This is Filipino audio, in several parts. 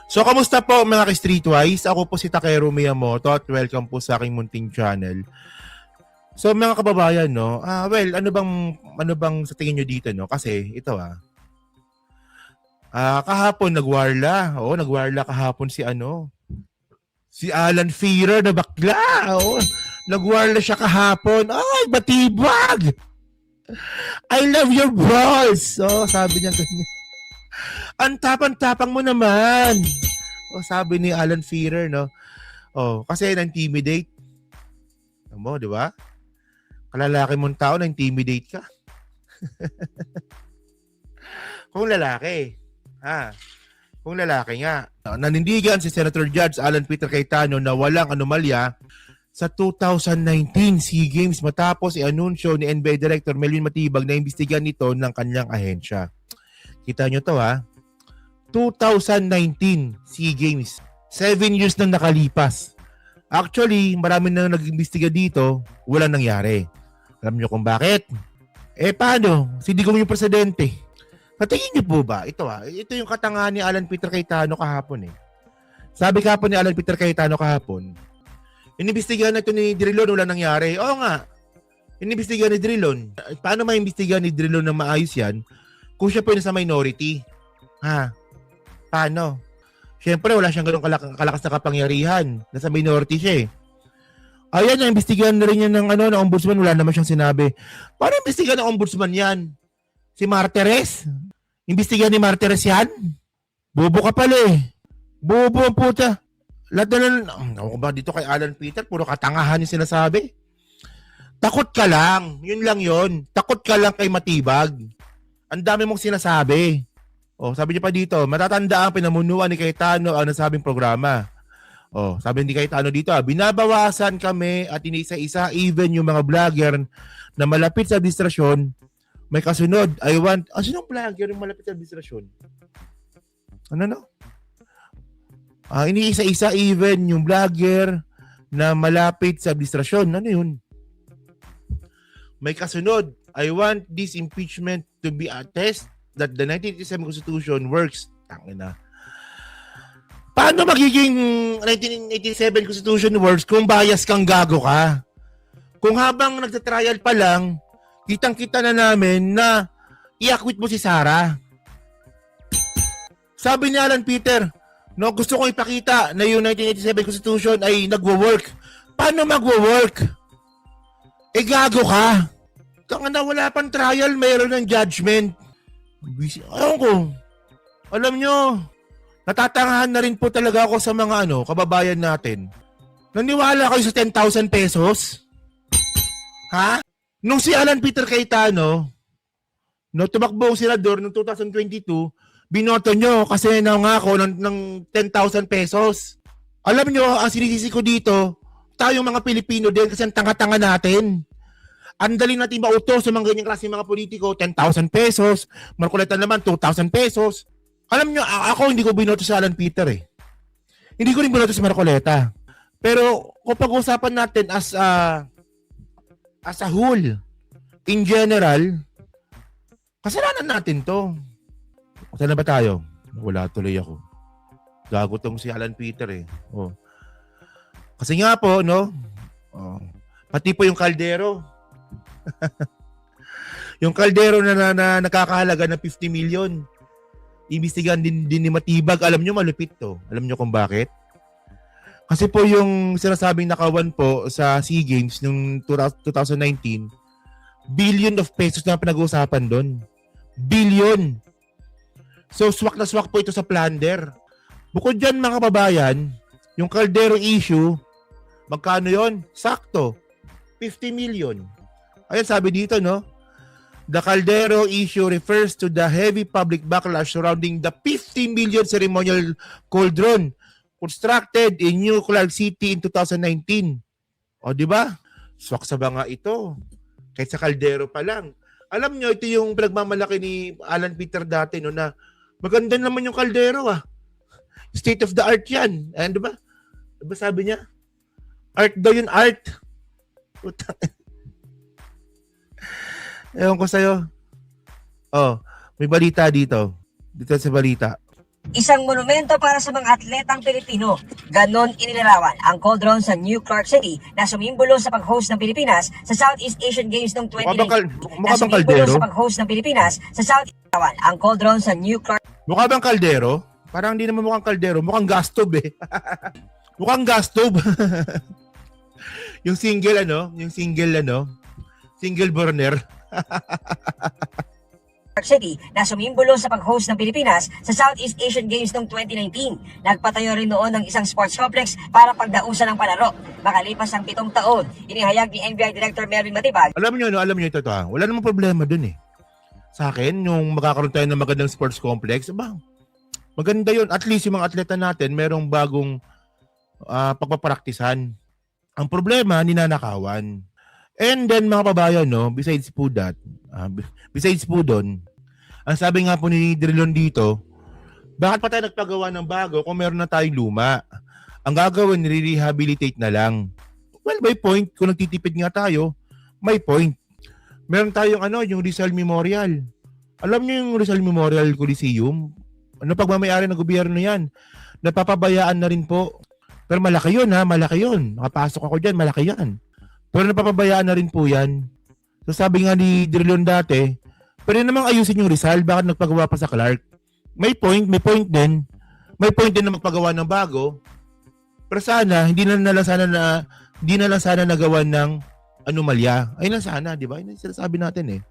So, kamusta po mga ka-Streetwise? Ako po si Takeru Miyamoto at welcome po sa aking munting channel. So, mga kababayan, no? Well, ano bang sa tingin nyo dito, no? Kasi, ito kahapon nagwarla. Oo, nagwarla kahapon si Alan Fearer na bakla. Oo, nagwarla siya kahapon. Ay, batibag! I love your balls! So, sabi niya ganyan. Ang tapang-tapang mo naman. O, sabi ni Alan Fearer, no? Oh, kasi na-intimidate. Alam mo, di ba? Kalalaki mong tao, na-intimidate ka. Kung lalaki. Kung lalaki nga. Nanindigan si Senator Judge Alan Peter Cayetano na walang anomalya sa 2019 SEA Games matapos i-anunsyo ni NBA Director Melvin Matibag na imbestigan nito ng kanyang ahensya. Kita nyo to 2019 SEA Games. 7 years nang nakalipas. Actually, marami na nag-imbestiga dito, walang nangyari. Alam nyo kung bakit? Paano? Si Digong yung presidente. Natingin niyo po ba? Ito yung katangahan ni Alan Peter Cayetano kahapon . Sabi kahapon ni Alan Peter Cayetano kahapon, inimbestigahan na ito ni Drilon, wala nangyari. Oo nga, inimbestigahan ni Drilon. Paano maimbestigahan ni Drilon na maayos yan kung siya po yung nasa minority? Paano? Siyempre, wala siyang ganun kalakas na kapangyarihan. Nasa minority siya . Ayan, naimbestigahan na rin yan ng ombudsman. Wala naman siyang sinabi. Paano imbestigahan ng ombudsman yan? Si Martires? Imbestigahan ni Martires yan? Bobo ka pala . Bobo ang puta. Lahat na ako ba dito kay Alan Peter? Puro katangahan yung sinasabi. Takot ka lang. Yun lang yun. Takot ka lang kay Matibag. Ang dami mong sinasabi. Sabi niya pa dito, matatanda ang pinamunuan ni Cayetano ang nasabing programa. Sabi ni Cayetano dito, binabawasan kami at inisa-isa even yung mga vlogger na malapit sa administrasyon. May kasunod, sinong vlogger yung malapit sa administrasyon? Iniisa-isa even yung vlogger na malapit sa administrasyon. Ano yun? May kasunod, I want this impeachment to be a test that the 1987 Constitution works. Tangina. Paano magiging 1987 Constitution works kung bias kang gago ka? Kung habang nagtatrial pa lang, kitang-kita na namin na i-acquit mo si Sara. Sabi ni Alan Peter, gusto kong ipakita na yung 1987 Constitution ay nagwo-work. Paano magwo-work? Gago ka. Tangina, wala pang trial, mayroon ng judgment. Alam nyo, natatangahan na rin po talaga ako sa mga kababayan natin. Naniwala kayo sa 10,000 pesos? Nung si Alan Peter Cayetano, tumakbo ang senador noong 2022, binoto nyo kasi nangako ng 10,000 pesos. Alam nyo, ang sinisisi ko dito, tayong mga Pilipino din kasi ang tanga-tanga natin. Ang dali natin mautos sa mga ganyang klase mga politiko, 10,000 pesos, Marcoleta naman 2,000 pesos. Alam nyo, ako hindi ko binoto sa Alan Peter . Hindi ko rin binoto sa Marcoleta. Pero kung pag-usapan natin as a whole, in general, kasalanan natin to. Saan na ba tayo? Wala tuloy ako. Gago tong si Alan Peter . Kasi nga po, pati po yung kaldero. Yung kaldero na nakakahalaga ng 50 million. Imbestigahan din ni Matibag. Alam nyo, malupit to. Alam nyo kung bakit? Kasi po yung sinasabing nakawan po sa SEA Games noong 2019, billion of pesos na pinag-uusapan doon. Billion. So, swak na swak po ito sa plunder. Bukod dyan, mga kababayan, yung kaldero issue, magkano yon? Sakto. 50 million. Ayan, sabi dito, the Caldero issue refers to the heavy public backlash surrounding the 50 million ceremonial cauldron constructed in New Clark City in 2019. Di ba? Swak sa banga ito. Kahit sa Caldero pa lang. Alam nyo, ito yung pinagmamalaki ni Alan Peter dati, na maganda naman yung Caldero, State of the art yan. Di ba? Diba sabi niya? Art daw yun, art. Ewan ko sa'yo. May balita dito. Dito sa balita. Isang monumento para sa mga atletang Pilipino. Ganon inilarawan ang cauldron sa New Clark City na sumimbolo sa pag-host ng Pilipinas sa Southeast Asian Games noong 2019. Mukha bang kaldero? Sa pag-host ng Pilipinas sa Southeast ang cauldron sa New Clark. Mukha bang kaldero? Parang hindi naman mukhang kaldero. Mukhang gas stove eh. Mukhang gas stove. Yung single single burner. City na sumimbolo sa pag-host ng Pilipinas sa Southeast Asian Games noong 2019. Nagpatayo rin noon ng isang sports complex para pagdausan ng palaro. Makalipas ang 7 taon, inihayag ni NBI Director Melvin Matibag. Alam niyo ito ha. Wala namang problema dun eh. Sa akin, yung magkakaroon tayo ng magandang sports complex, maganda yun. At least yung mga atleta natin, merong bagong pagpapraktisan. Ang problema, ninanakawan. And then mga kababayan, no, besides po doon, ang sabi nga po ni Drilon dito, bakit pa tayo nagpagawa ng bago kung meron na tayong luma? Ang gagawin, nire-rehabilitate na lang. Well, may point. Kung nagtitipid nga tayo, may point. Meron tayong yung Rizal Memorial. Alam niyo yung Rizal Memorial Coliseum? Pagmamayari ng gobyerno yan? Napapabayaan na rin po. Pero malaki yun ha, malaki yun. Makapasok ako dyan, malaki yan. Pero napapabayaan na rin po yan. So sabi nga ni Drilon dati, pwede namang ayusin yung Rizal, bakit nagpagawa pa sa Clark? May point din. May point din na magpagawa ng bago. Pero sana, hindi na lang sana nagawa ng anomalya. Ayun lang sana, di ba? Ayun ang sinasabi natin eh.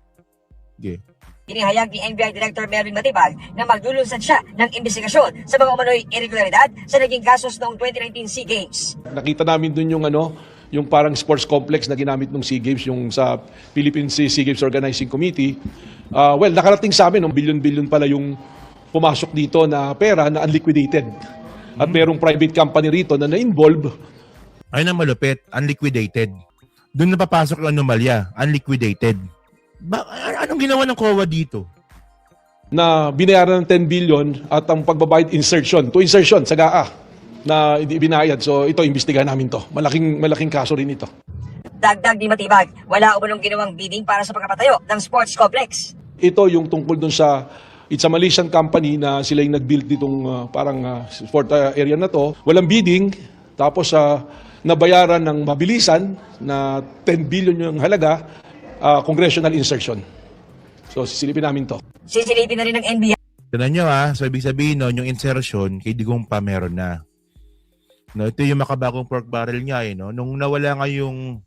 Okay. Inihayag ni NBI Director Melvin Matibag na maglulunsad siya ng investigasyon sa mga umano'y irregularidad sa naging kasos noong 2019 SEA Games. Nakita namin dun yung parang sports complex na ginamit ng SEA Games, yung sa Philippine SEA Games Organizing Committee. Well, nakarating sa amin, billion-billion pala yung pumasok dito na pera na unliquidated. At merong private company rito na na-involve. Ayun ang malupit, unliquidated. Doon napapasok yung anomalya, unliquidated. Anong ginawa ng COA dito? Na binayaran ng 10 billion at ang pagbabayad insertion sa GAA na ibinayad. So ito, imbestigahan namin to. Malaking kaso rin ito. Dagdag ni Matibag, wala umunong ginawang bidding para sa pagpapatayo ng sports complex. Ito yung tungkol dun sa, it's a Malaysian company na sila yung nag-build ditong sport area na to. Walang bidding, tapos nabayaran ng mabilisan na 10 billion yung halaga, congressional insertion. So sisilipin namin to. Sisilipin na rin ng NBI. Tignan nyo so ibig sabihin yung insertion, kay Digong pa meron na. No, ito yung makabagong pork barrel niya no. Nung nawala yung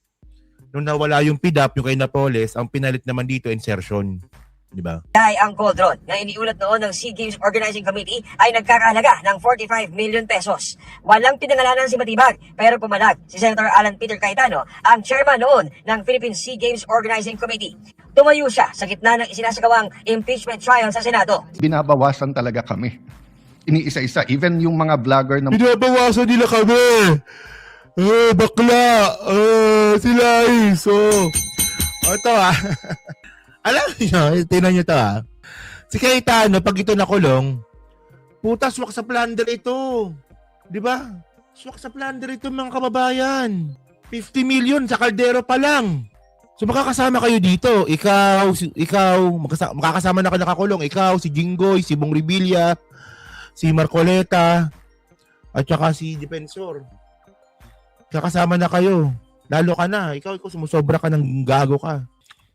PDAP, yung kay Napoles, ang pinalit naman dito insertion, di ba? Ang cauldron na iniulat noon ng SEA Games Organizing Committee ay nagkakahalaga ng 45 million pesos. Walang pinangalanan si Matibag, pero pumalag si Senator Alan Peter Cayetano, ang chairman noon ng Philippine SEA Games Organizing Committee. Tumayo siya sa gitna ng isinasagawang impeachment trial sa Senado. Binabawasan talaga kami. Iniisa-isa. Even yung mga vlogger na... Binabawasan nila kami! Bakla! Sila so... ito alam niyo, tingnan niyo to Si Cayetano, pag ito nakulong, puta, swak sa plunder ito. Di ba? Swak sa plunder ito mga kababayan. 50 million sa kaldero pa lang. So makakasama kayo dito. Ikaw, makakasama na kayo nakakulong. Ikaw, si Jinggoy, si Bong Revilla, si Marcoleta, at saka si Defensor. Kakasama na kayo. Lalo ka na. Ikaw sumusobra ka ng gago ka.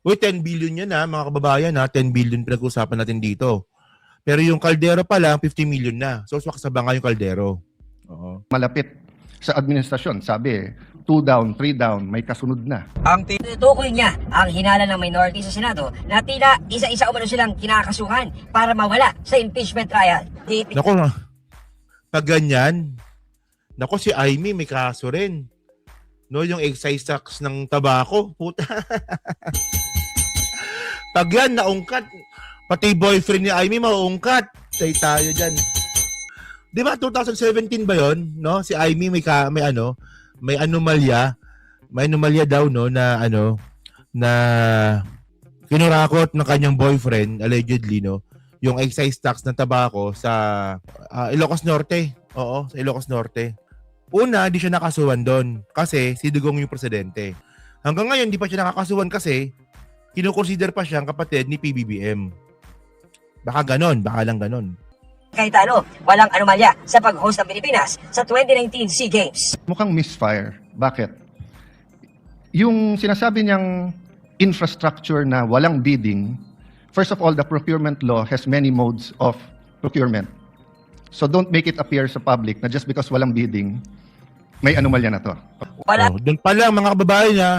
Uy, 10 billion yan mga kababayan 10 billion pinag-usapan natin dito. Pero yung kaldero pa lang, 50 million na. So, swakasaba nga yung kaldero. Oo. Malapit sa administrasyon. Sabi, 2 down, 3 down, may kasunod na. Ang tinutukoy niya ang hinala ng minority sa Senado na tila isa-isa umano silang kinakasuhan para mawala sa impeachment trial. Naku, pag ganyan, si Aimee may kaso rin. No, yung excise tax ng tabako, puta. Pag yan, naungkat, pati boyfriend ni Aimee mauungkat. Tayo dyan. Di ba 2017 ba yon? No? Si Aimee may anomalya. May anomalya daw no na na kinurakot ng kanyang boyfriend allegedly no yung excise tax ng tabako sa Ilocos Norte. Oo, sa Ilocos Norte. Una, di siya nakasuhan doon kasi si Digong yung presidente. Hanggang ngayon, di pa siya nakakasuhan kasi kinukonsider pa siyang kapatid ni PBBM. Baka lang ganon. Cayetano, walang anomalya sa pag-host ng Pilipinas sa 2019 SEA Games. Mukhang misfire. Bakit? Yung sinasabi niyang infrastructure na walang bidding, first of all, the procurement law has many modes of procurement. So don't make it appear sa public na just because walang bidding, may anomalya na to. Wala Doon pa lang mga kababayan niya,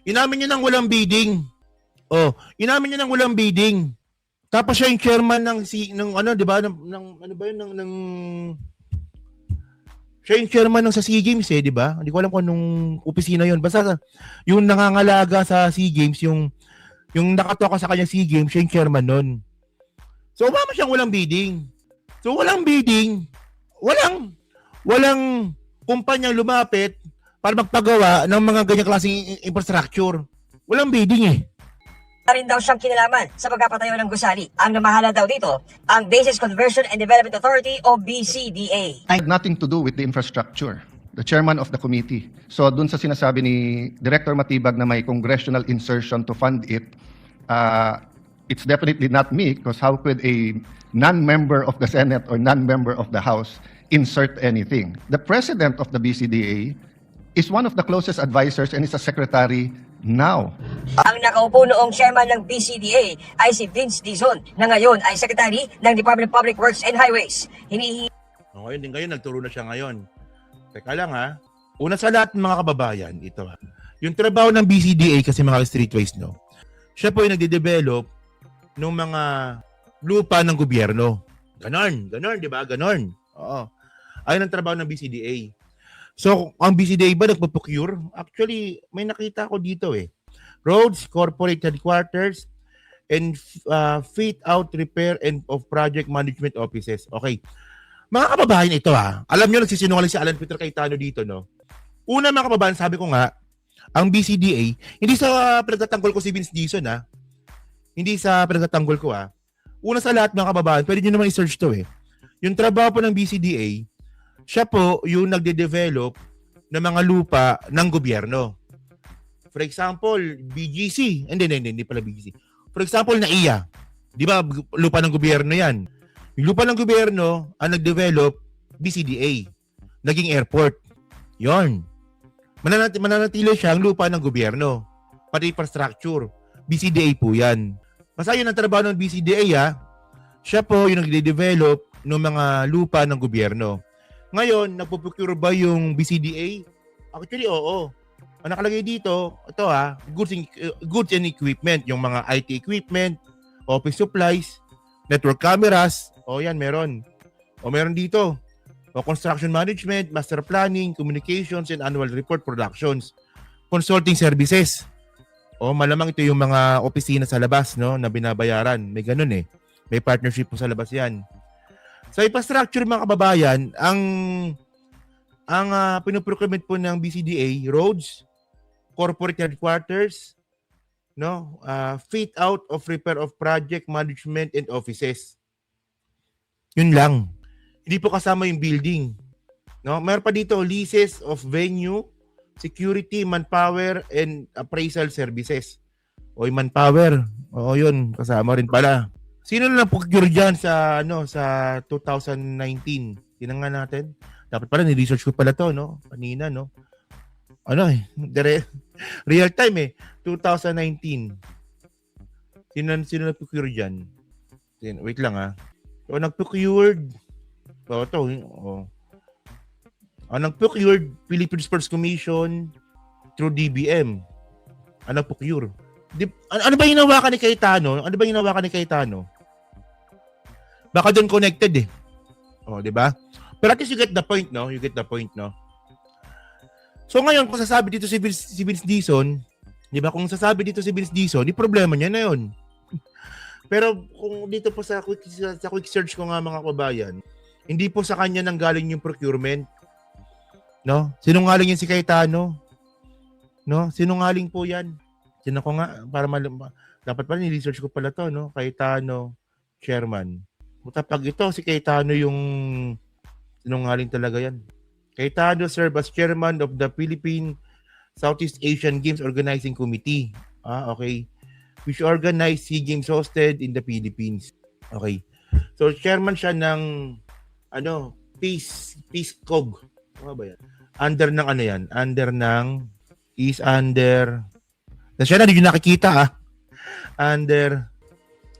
inamin niya ng walang bidding. Inamin niya ng walang bidding. Tapos siya yung chairman ng ano, 'di ba? Ng ano ba 'yun ng siya yung chairman ng sa SEA Games 'di ba? Hindi ko alam kung anong opisina 'yun. Basta yung nangangalaga sa SEA Games, yung nakatoka sa kanya SEA Games, siya yung chairman nun. So umama siyang walang bidding. So walang bidding. Walang kumpanyang lumapit para magpagawa ng mga ganyang klaseng infrastructure. Walang bidding eh. rin daw siyang kinalaman sa pagpapatayo ng gusali. Ang namahala daw dito, ang Bases Conversion and Development Authority o BCDA. Had nothing to do with the infrastructure. The chairman of the committee. So dun sa sinasabi ni Director Matibag na may congressional insertion to fund it, it's definitely not me because how could a non-member of the Senate or non-member of the House insert anything? The president of the BCDA is one of the closest advisors and is a secretary now. Ang nakaupo noong chairman ng BCDA ay si Vince Dizon na ngayon ay secretary ng Department of Public Works and Highways. Ngayon din ngayon, nagturo na siya ngayon. Teka lang ha. Una sa lahat mga kababayan, ito ha. Yung trabaho ng BCDA kasi mga streetways, no? Siya po yung nagde-develop ng mga lupa ng gobyerno. Ganon, di ba? Ganon. Oo. Ayun ang trabaho ng BCDA. So, ang BCDA ba nagpo-procure? Actually, may nakita ko dito eh. Roads, corporate headquarters, and fit out, repair, and of project management offices. Okay. Mga kababayan, ito ha. Alam nyo, nagsisinungaling si Alan Peter Cayetano dito, no? Una mga kababayan, sabi ko nga, ang BCDA, hindi sa pinagtatanggol ko si Vince Dizon ha. Hindi sa pinagtatanggol ko ha. Una sa lahat mga kababayan, pwede nyo naman i-search to eh. Yung trabaho po ng BCDA, siya po yung nagde-develop ng mga lupa ng gobyerno. For example, BGC. Hindi pala BGC. For example, NAIA. Di ba, lupa ng gobyerno yan. Yung lupa ng gobyerno ang nag-develop BCDA. Naging airport. Yon. Mananatili siya ang lupa ng gobyerno. Pati infrastructure. BCDA po yan. Basta yun ang trabaho ng BCDA ha. Siya po yung nagde-develop ng mga lupa ng gobyerno. Ngayon, nagpo-procure ba yung BCDA? Actually, oo. Ang nakalagay dito, ito ha, goods and equipment, yung mga IT equipment, office supplies, network cameras, yan, meron. Meron dito. Construction management, master planning, communications, and annual report productions. Consulting services. Malamang ito yung mga opisina sa labas, no, na binabayaran. May ganun eh. May partnership po sa labas yan. Sa infrastructure mga kababayan, ang pinuprocurement po ng BCDA, roads, corporate headquarters, no, fit out of repair of project management and offices. Yun lang. Hindi po kasama yung building. No, mayroon pa dito leases of venue, security, manpower and appraisal services. Yung manpower. Yun, kasama rin pala. Sino na procure diyan sa sa 2019? Tinangan natin. Dapat pala ni-research ko pala 'to, no? Kanina, no. Real time eh. 2019. Sino na procure diyan? Wait lang ah. So nag-procured nag-procured Philippine Sports Commission through DBM. Procure. Ano ba hinawakan ni Cayetano? Baka doon connected eh. Di ba? Pero at least you get the point, no? So ngayon, kung sasabi dito si Vince Dizon, di ba? Kung sasabi dito si Vince Dizon, di problema niya na yun. Pero kung dito po sa quick search ko nga mga kababayan, hindi po sa kanya nanggaling yung procurement. No? Sinungaling yan si Cayetano. No? Sinungaling po yan. Tinan ko nga, para dapat pala ni-research ko pala to, no? Cayetano, chairman. Pag ito, si Cayetano yung sinungaling talaga yan. Cayetano served as chairman of the Philippine Southeast Asian Games Organizing Committee. Okay. Which organized SEA Games hosted in the Philippines. Okay. So, chairman siya ng, Peace Cog. Ano ba yan? Under ng ano yan? Siya na, hindi nyo nakikita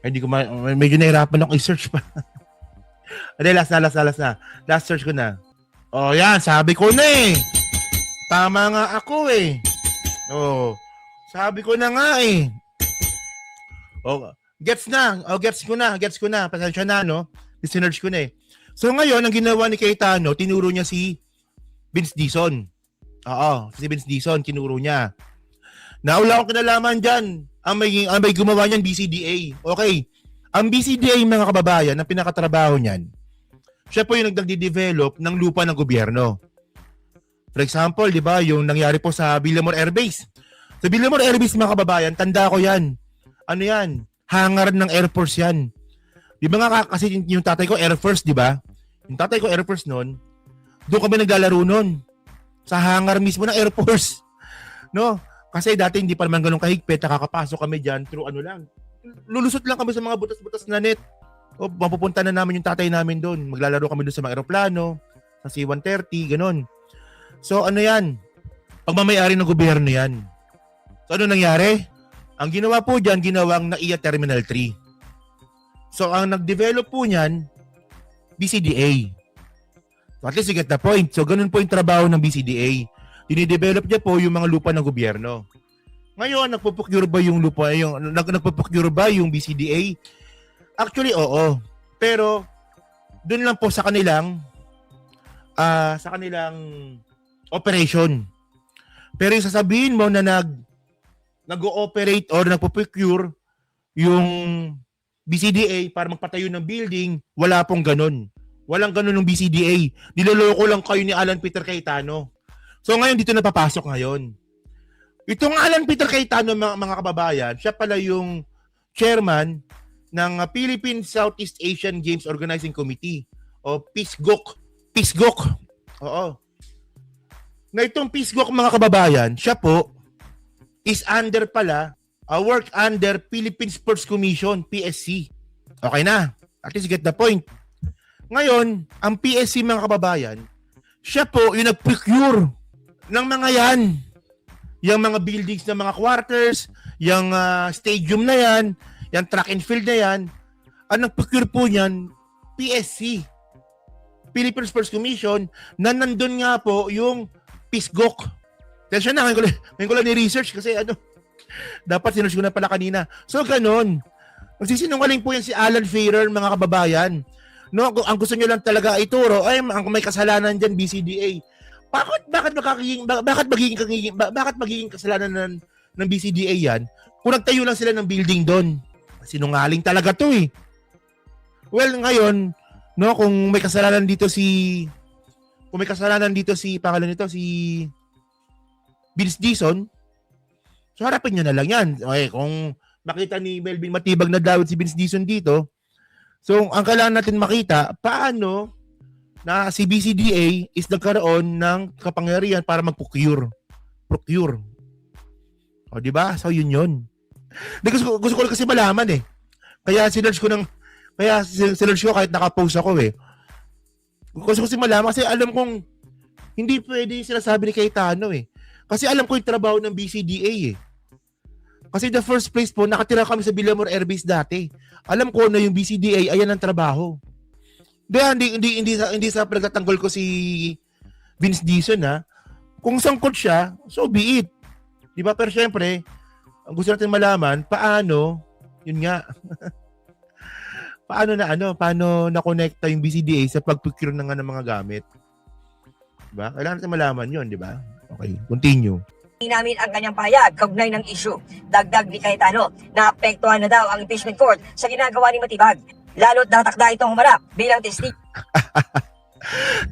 hindi ko medyo nahirapan ako i-search pa. Hindi, last na. Last search ko na. Oh, yan, sabi ko na eh. Tama nga ako eh. Oh, sabi ko na nga eh. Oh, gets ko na. Pasensya na, no? Sinerch ko na eh. So ngayon, ang ginawa ni Cayetano, tinuro niya si Vince Dizon. Oo, si Vince Dizon, tinuro niya. Wala akong kinalaman dyan. Ang may gumawa niyan, BCDA. Okay. Ang BCDA, mga kababayan, ang pinakatrabaho niyan, siya po yung nagde-develop ng lupa ng gobyerno. For example, di ba, yung nangyari po sa Villamor Air Base. Sa Villamor Air Base, mga kababayan, tanda ko yan. Ano yan? Hangar ng Air Force yan. Di ba nga kasi yung tatay ko Air Force, di ba? Yung tatay ko Air Force noon, doon kami naglalaro noon. Sa hangar mismo ng Air Force. No? Kasi dati hindi pa naman ganun kahigpit, nakakapasok kami dyan through ano lang. Lulusot lang kami sa mga butas-butas na net. O mapupunta na namin yung tatay namin doon. Maglalaro kami doon sa mga aeroplano, sa C-130, ganun. So ano yan? Pagmamayari ng gobyerno yan. So ano nangyari? Ang ginawa po dyan, ginawang NAIA Terminal 3. So ang nag-develop po niyan, BCDA. So at least you get the point. So ganun po yung trabaho ng BCDA. Dinidevelop niya po yung mga lupa ng gobyerno. Ngayon, nagpo-procure ba yung lupa, nagpo-procure ba yung BCDA? Actually, oo. Pero doon lang po sa kanilang operation. Pero yung sasabihin mo na nag-ooperate or nagpo-procure yung BCDA para magpatayo ng building, wala pong ganun. Walang ganun ng BCDA. Niloloko lang kayo ni Alan Peter Cayetano. So ngayon dito na papasok ngayon. Itong Alan Peter Cayetano, mga kababayan, siya pala yung chairman ng Philippine Southeast Asian Games Organizing Committee o PISGOC. PISGOC. Oo. Na itong PISGOC, mga kababayan, siya po is under pala, work under Philippine Sports Commission, PSC. Okay na. At least you get the point. Ngayon, ang PSC, mga kababayan, siya po yung nag-procure ng mga yan. Yung mga buildings ng mga quarters, yung stadium na yan, yung track and field na yan, ang nag-procure po niyan, PSC, Philippine Sports Commission, na nandun nga po yung PISGOC. Tensya na, ngayon ko lang ni-research kasi dapat sinerch ko na pala kanina. So, ganun. Magsisinungaling po yan si Alan Ferrer, mga kababayan. No, ang gusto niyo lang talaga ituro, ay, ang may kasalanan diyan BCDA. Bakit magiging kasalanan ng BCDA yan kung nagtayo lang sila ng building doon? Sinungaling talaga to eh. Well, ngayon, no, kung may kasalanan dito si pangalan nito, si Vince Dizon, so harapin nyo na lang yan. Okay, kung makita ni Melvin Matibag na dawit si Vince Dizon dito, so ang kailangan natin makita, paano na si BCDA is nagkaroon ng kapangyarihan para mag-procure. Procure. O, di ba? So, yun. Gusto ko kasi malaman eh. Kaya sinerch ko kahit nakapost ako eh. Gusto ko kasi malaman kasi alam kong hindi pwede sinasabi ni Cayetano eh. Kasi alam ko yung trabaho ng BCDA eh. Kasi the first place po, nakatira kami sa Villamor Air Base dati. Alam ko na yung BCDA, ayan ang trabaho. Hindi sa pagtatanggol ko si Vince Dizon ha. Kung sangkot siya, so be it. Di ba? Pero syempre, ang gusto natin malaman, paano, yun nga, paano na-connecta yung BCDA sa pag-procure ng mga gamit. Di ba? Kailangan natin malaman yun, di ba? Okay, continue. Namin ang kanyang pahayag kaugnay ng issue. Dagdag ni Cayetano na apektuhan na daw ang impeachment court sa ginagawa ni Matibag. Lalo't natakda itong humarap bilang testigo.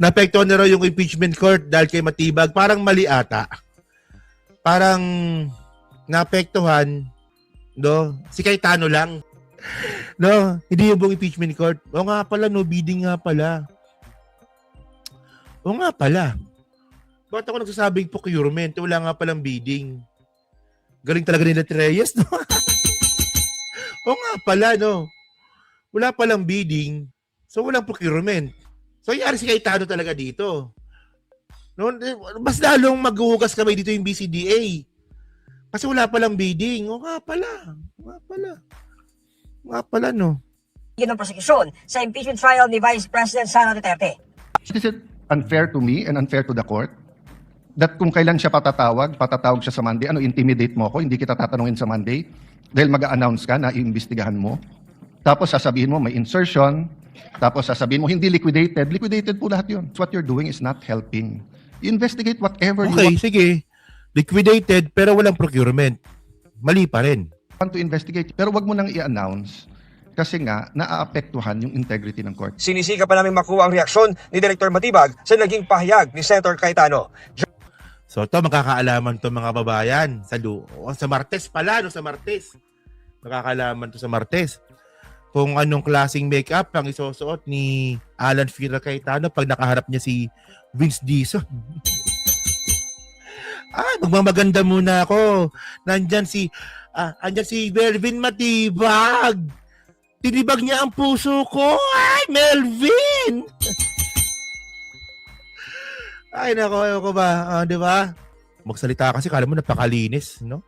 Naapektuhan na raw yung impeachment court dahil kay Matibag. Parang mali ata. Parang naapektuhan, no? Si Cayetano lang. No? Hindi yung buong impeachment court. O nga pala, no bidding nga pala. O nga pala. Bakit ako nagsasabing procurement? Wala nga palang bidding. Galing talaga nila Reyes, no? O nga pala, no? Wala palang bidding. So walang procurement. So yari si Cayetano talaga dito. No, mas lalong maghuhugas kamay dito yung BCDA. Kasi wala palang bidding. O nga pala, no. Yun ang prosekusyon sa impeachment trial ni Vice President Sara Duterte. Is it unfair to me and unfair to the court that kung kailan siya patatawag siya sa Monday, intimidate mo ako, hindi kita tatanungin sa Monday dahil mag-a-announce ka na iimbestigahan mo. Tapos sasabihin mo may insertion, tapos sasabihin mo hindi liquidated po lahat yun. What you're doing is not helping. Investigate whatever you Okay, sige. Liquidated pero walang procurement. Mali pa rin. want to investigate. Pero wag mo nang i-announce kasi nga naaapektuhan yung integrity ng court. Sinisika pa namin makuha ang reaksyon ni Director Matibag sa naging pahayag ni Senator Cayetano. So ito, makakaalaman to mga babayan. Sa Martes pala, no? Sa Martes. Makakaalaman to sa Martes. Kung anong klaseng makeup ang isusuot ni Alan Peter Cayetano pag nakaharap niya si Vince Dizon. Magmamaganda muna ako. Andyan si Melvin Matibag. Tinibag niya ang puso ko. Ay, Melvin! Ay, nako ba? Di ba? Magsalita kasi, kala mo napakalinis, no?